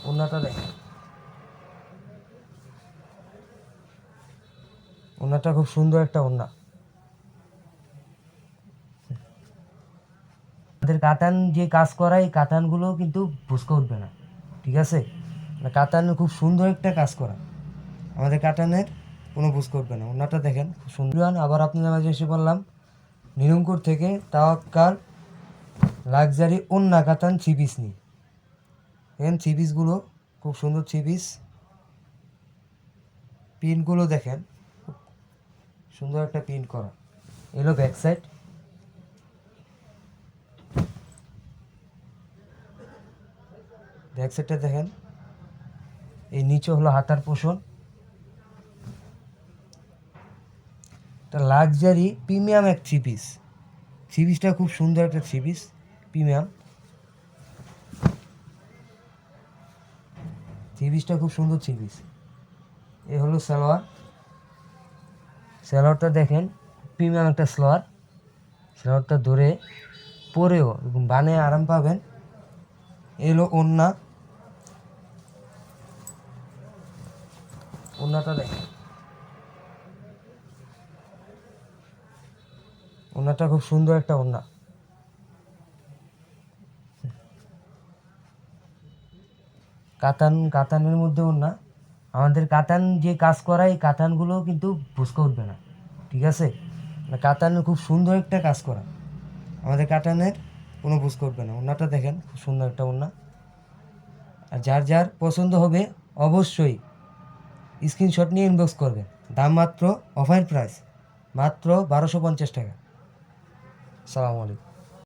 ওড়নাটা দেখেন, ওড়নাটা খুব সুন্দর একটা ওড়না। আমাদের কাতান যে কাজ করা, এই কাতানগুলো কিন্তু ভুসকা উঠবে না, ঠিক আছে? কাতানের খুব সুন্দর একটা কাজ করা, আমাদের কাতানের কোনো ভুসকা উঠবে না। ওড়নাটা দেখেন খুব সুন্দর। আবার আপনাদের মাঝে এসে বললাম নিরঙ্কুর থেকে তাওয়াক্কাল লাক্সারি ওড়না কাতান থ্রি পিস নিয়ে। দেখেন থ্রি পিসগুলো খুব সুন্দর থ্রি পিস, প্রিন্টগুলো দেখেন খুব সুন্দর একটা প্রিন্ট করা। এলো ব্যাক সাইড, ব্যাক সাইডটা দেখেন। এই নিচে হলো হাতার পোষণ। এটা লাক্সারি প্রিমিয়াম এক থ্রি পিস। থ্রি পিসটা খুব সুন্দর একটা থ্রি পিস, প্রিমিয়াম থ্রি পিসটা খুব সুন্দর থ্রি পিস। এ হলো সালোয়ার, সালোয়ারটা দেখেন প্রিমিয়াম একটা সালোয়ার। সালোয়ারটা ধরে পরেও বানে আরাম পাবেন। এলো ওড়না, ওড়নাটা দেখেন, ওড়নাটা খুব সুন্দর একটা ওড়না। কাতানের মধ্যে ওড়না। আমাদের কাতান যে কাজ করা, এই কাতানগুলো কিন্তু ভুসকা উঠবে না, ঠিক আছে? কাতানের খুব সুন্দর একটা কাজ করা, আমাদের কাতানের কোনো ভুসকা উঠবে না। ওড়নাটা দেখেন খুব সুন্দর একটা ওড়না। আর যার যার পছন্দ হবে অবশ্যই স্ক্রিনশট নিয়ে ইনবক্স করবেন। দাম মাত্র অফার প্রাইস, মাত্র 1250 টাকা। আসসালামু আলাইকুম।